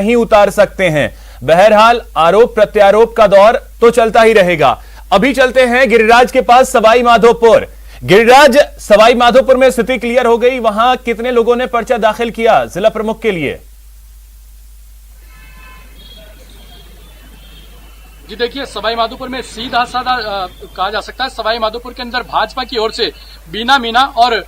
नहीं उतार सकते हैं। बहरहाल आरोप प्रत्यारोप का दौर तो चलता ही रहेगा। अभी चलते हैं गिरिराज के पास सवाई माधोपुर। गिरिराज, सवाई माधोपुर में स्थिति क्लियर हो गई, वहां कितने लोगों ने पर्चा दाखिल किया जिला प्रमुख के लिए? जी देखिए, सवाई माधोपुर में सीधा साधा कहा जा सकता है। सवाई माधोपुर के अंदर भाजपा की ओर से बीना मीना और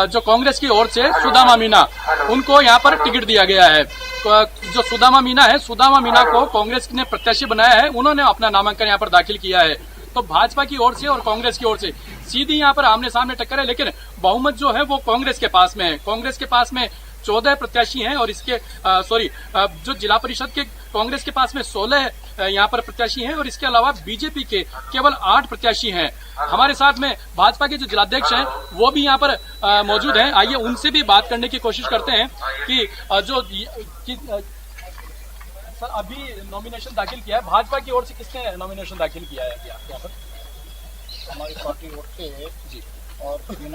जो कांग्रेस की ओर से सुदामा मीना, उनको यहाँ पर टिकट दिया गया है। जो सुदामा मीना है, सुदामा मीना को कांग्रेस ने प्रत्याशी बनाया है, उन्होंने अपना नामांकन यहाँ पर दाखिल किया है। तो भाजपा की ओर से और कांग्रेस की ओर से सीधी यहाँ पर आमने सामने टक्कर है, लेकिन बहुमत जो है वो कांग्रेस के पास में है। कांग्रेस के पास में 14 प्रत्याशी हैं और इसके जो जिला परिषद के कांग्रेस के पास में 16 यहाँ पर प्रत्याशी हैं और इसके अलावा बीजेपी के केवल 8 प्रत्याशी हैं। हमारे साथ में भाजपा के जो जिलाध्यक्ष हैं वो भी यहाँ पर मौजूद हैं। आइए उनसे भी बात करने की कोशिश करते हैं कि सर, अभी नॉमिनेशन दाखिल किया है, भाजपा की ओर से किसने नॉमिनेशन दाखिल किया है यहाँ पर? हमारी पार्टी ओर से जी और पत्नी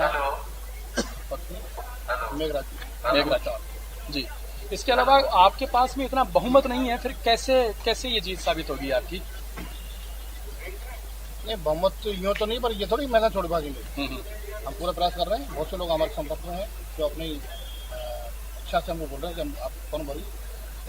मेघराज जी। इसके अलावा आपके पास में इतना बहुमत नहीं है, फिर कैसे ये जीत साबित होगी आपकी? नहीं, बहुमत तो यूँ तो नहीं, पर ये थोड़ी मैदान छोड़ भागेंगे। हम पूरा प्रयास कर रहे हैं। बहुत से लोग हमारे संपर्क में हैं जो अपनी इच्छा से हमको बोल रहे हैं कि हम आप कौन भरी।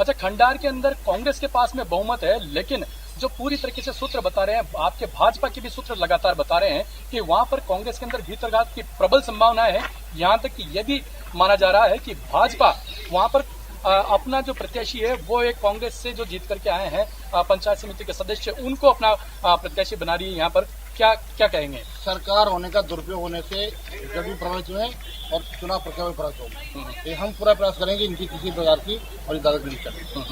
अच्छा, खंडार के अंदर कांग्रेस के पास में बहुमत है, लेकिन जो पूरी तरीके से सूत्र बता रहे हैं, आपके भाजपा के भी सूत्र लगातार बता रहे हैं कि वहां पर कांग्रेस के अंदर भीतरघात की प्रबल संभावना है। यहां तक कि यह भी माना जा रहा है कि भाजपा वहां पर अपना जो प्रत्याशी है वो एक कांग्रेस से जो जीत करके आए हैं पंचायत समिति के सदस्य, उनको अपना प्रत्याशी बना रही है। यहाँ पर क्या कहेंगे? सरकार होने का दुरुपयोग होने से जब भी प्रभावित हुए और चुनाव प्रक्रिया में प्रभावित होंगे। हम पूरा प्रयास करेंगे इनकी किसी प्रकार की और दादागिरी करें।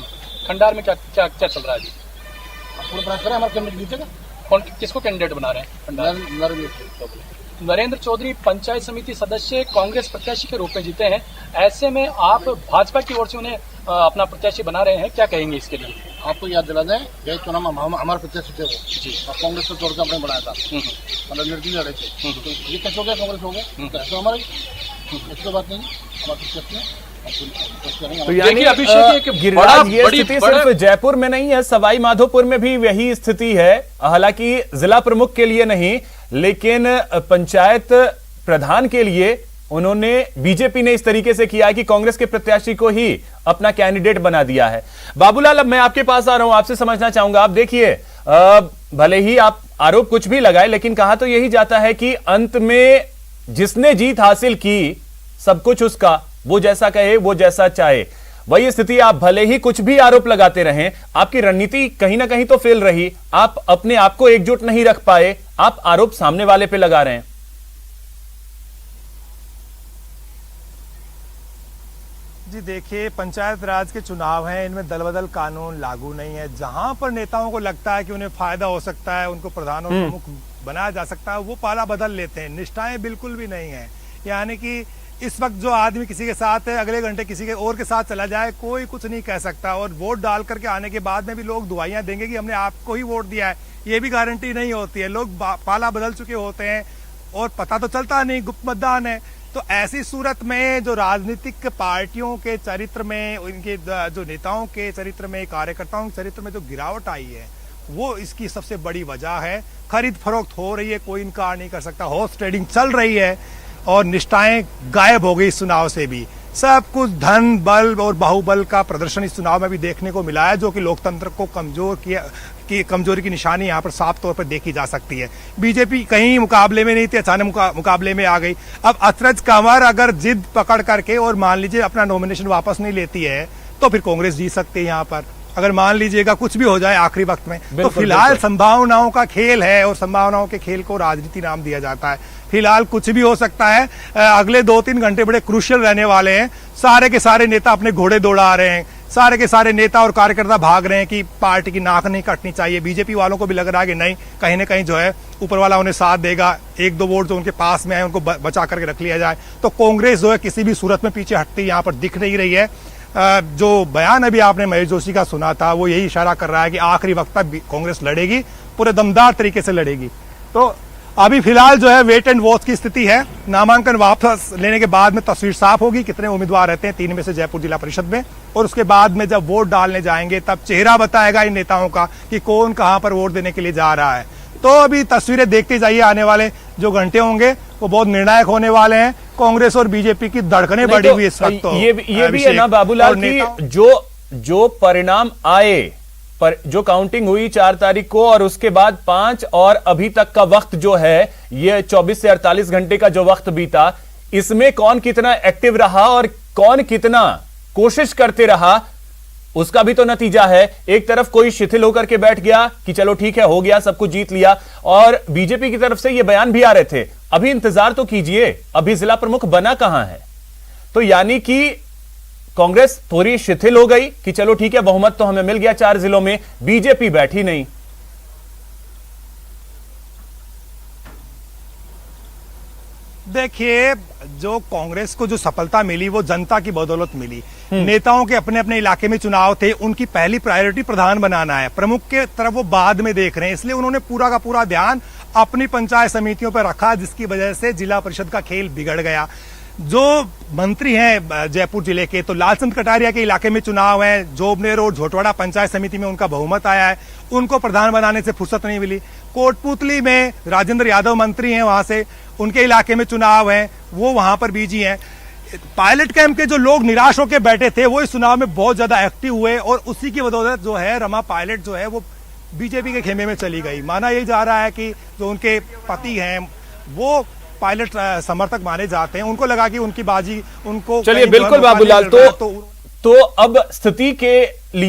खंडार में क्या चल रहा है जी? हम पूरा प्रयास करें, हमारा कैंडिडेट जीतेगा। कौन किसको कैंडिडेट बना रहे हैं? नरेंद्र चौधरी पंचायत समिति सदस्य कांग्रेस प्रत्याशी के रूप में जीते हैं। ऐसे में आप भाजपा की ओर से उन्हें अपना प्रत्याशी बना रहे हैं, क्या कहेंगे इसके लिए? आपको याद दिला दें, यही चुनाव हमारे प्रत्याशी थे वो जी, और कांग्रेस को छोड़कर अपने बनाया था, मतलब निर्दलीय लड़े थे। तो ये कैसे हो गया? कांग्रेस हो गया, तो हमारी इसको बात नहीं, हमारे प्रत्याशी है। तो यानी गिरिराज, ये स्थिति सिर्फ जयपुर में नहीं है, सवाई माधोपुर में भी यही स्थिति है। हालांकि जिला प्रमुख के लिए नहीं, लेकिन पंचायत प्रधान के लिए उन्होंने, बीजेपी ने इस तरीके से किया है कि कांग्रेस के प्रत्याशी को ही अपना कैंडिडेट बना दिया है। बाबूलाल, अब मैं आपके पास आ रहा हूं, आपसे समझना चाहूंगा। आप देखिए, भले ही आप आरोप कुछ भी लगाए, लेकिन कहा तो यही जाता है कि अंत में जिसने जीत हासिल की सब कुछ उसका, वो जैसा कहे वो जैसा चाहे। वही स्थिति, आप भले ही कुछ भी आरोप लगाते रहें, आपकी रणनीति कहीं ना कहीं तो फेल रही। आप अपने आप को एकजुट नहीं रख पाए, आप आरोप सामने वाले पे लगा रहे हैं। जी देखिए, पंचायत राज के चुनाव हैं, इनमें दल बदल कानून लागू नहीं है। जहां पर नेताओं को लगता है कि उन्हें फायदा हो सकता है, उनको प्रधान और प्रमुख बनाया जा सकता है, वो पाला बदल लेते हैं। निष्ठाएं बिल्कुल भी नहीं है। यानी कि इस वक्त जो आदमी किसी के साथ है, अगले घंटे किसी के और के साथ चला जाए, कोई कुछ नहीं कह सकता। और वोट डाल करके आने के बाद में भी लोग दुआइयां देंगे कि हमने आपको ही वोट दिया है, ये भी गारंटी नहीं होती है। लोग पाला बदल चुके होते हैं और पता तो चलता नहीं, गुप्त मतदान है। तो ऐसी सूरत में जो राजनीतिक पार्टियों के चरित्र में, उनके जो नेताओं के चरित्र में, कार्यकर्ताओं के चरित्र में जो गिरावट आई है, वो इसकी सबसे बड़ी वजह है। खरीद फरोख्त हो रही है, कोई इनकार नहीं कर सकता। हॉर्स ट्रेडिंग चल रही है और निष्ठाएं गायब हो गई इस चुनाव से भी। सब कुछ धन बल और बाहुबल का प्रदर्शन इस चुनाव में भी देखने को मिला है, जो कि लोकतंत्र को कमजोरी की निशानी यहाँ पर साफ तौर पर देखी जा सकती है। बीजेपी कहीं मुकाबले में नहीं थी, अचानक मुकाबले में आ गई। अब अचरज कंवर अगर जिद पकड़ करके और मान लीजिए अपना नॉमिनेशन वापस नहीं लेती है, तो फिर कांग्रेस जीत सकती है यहाँ पर। अगर मान लीजिएगा कुछ भी हो जाए आखिरी वक्त में, तो फिलहाल संभावनाओं का खेल है और संभावनाओं के खेल को राजनीति नाम दिया जाता है। फिलहाल कुछ भी हो सकता है। अगले 2-3 घंटे बड़े क्रूशियल रहने वाले हैं। सारे के सारे नेता अपने घोड़े दौड़ा रहे हैं, सारे के सारे नेता और कार्यकर्ता भाग रहे हैं कि पार्टी की नाक नहीं कटनी चाहिए। बीजेपी वालों को भी लग रहा है कि नहीं, कहीं ना कहीं जो है ऊपर वाला उन्हें साथ देगा, 1-2 वोट जो उनके पास में है उनको बचा करके रख लिया जाए। तो कांग्रेस जो है किसी भी सूरत में पीछे हटती यहाँ पर दिख नहीं रही है। जो बयान अभी आपने महेश जोशी का सुना था, वो यही इशारा कर रहा है कि आखिरी वक्त तक कांग्रेस लड़ेगी, पूरे दमदार तरीके से लड़ेगी। तो अभी फिलहाल जो है वेट एंड वॉच की स्थिति है। नामांकन वापस लेने के बाद में तस्वीर साफ होगी कितने उम्मीदवार रहते हैं 3 में से जयपुर जिला परिषद में, और उसके बाद में जब वोट डालने जाएंगे तब चेहरा बताएगा इन नेताओं का कि कौन कहां पर वोट देने के लिए जा रहा है। तो अभी तस्वीरें देखते जाइए, आने वाले जो घंटे होंगे वो बहुत निर्णायक होने वाले हैं। कांग्रेस और बीजेपी की धड़कनें बढ़ी हुई इस वक्त। ये भी है ना बाबूलाल की जो परिणाम आए, पर जो काउंटिंग हुई 4 तारीख को और उसके बाद 5 और अभी तक का वक्त जो है ये 24 से 48 घंटे का जो वक्त बीता, इसमें कौन कितना एक्टिव रहा और कौन कितना कोशिश करते रहा उसका भी तो नतीजा है। एक तरफ कोई शिथिल होकर के बैठ गया कि चलो ठीक है हो गया, सब कुछ जीत लिया, और बीजेपी की तरफ से ये बयान भी आ रहे थे अभी इंतजार तो कीजिए, अभी जिला प्रमुख बना कहां है। तो यानी कि कांग्रेस थोड़ी शिथिल हो गई कि चलो ठीक है बहुमत तो हमें मिल गया 4 जिलों में, बीजेपी बैठी नहीं। देखिए, जो कांग्रेस को जो सफलता मिली वो जनता की बदौलत मिली। नेताओं के अपने अपने इलाके में चुनाव थे, उनकी पहली प्रायोरिटी प्रधान बनाना है, प्रमुख के तरफ वो बाद में देख रहे हैं, इसलिए उन्होंने पूरा का पूरा ध्यान अपनी पंचायत समितियों पर रखा, जिसकी वजह से जिला परिषद का खेल बिगड़ गया। जो मंत्री हैं जयपुर जिले के, तो लालचंद कटारिया के इलाके में चुनाव है, जोबनेर और झोटवाड़ा पंचायत समिति में उनका बहुमत आया है, उनको प्रधान बनाने से फुर्सत नहीं मिली। कोटपुतली में राजेंद्र यादव मंत्री हैं, वहां से उनके इलाके में चुनाव है, वो वहां पर बिजी हैं। पायलट कैंप के जो लोग निराश होकर बैठे थे वो इस चुनाव में बहुत ज्यादा एक्टिव हुए, और उसी की बदौलत जो है रमा पायलट जो है वो बीजेपी के खेमे में चली गई। माना यही जा रहा है कि जो उनके पति हैं वो पायलट समर्थक माने जाते हैं, उनको लगा कि उनकी बाजी उनको। चलिए बिल्कुल बाबूलाल, तो अब स्थिति के लिए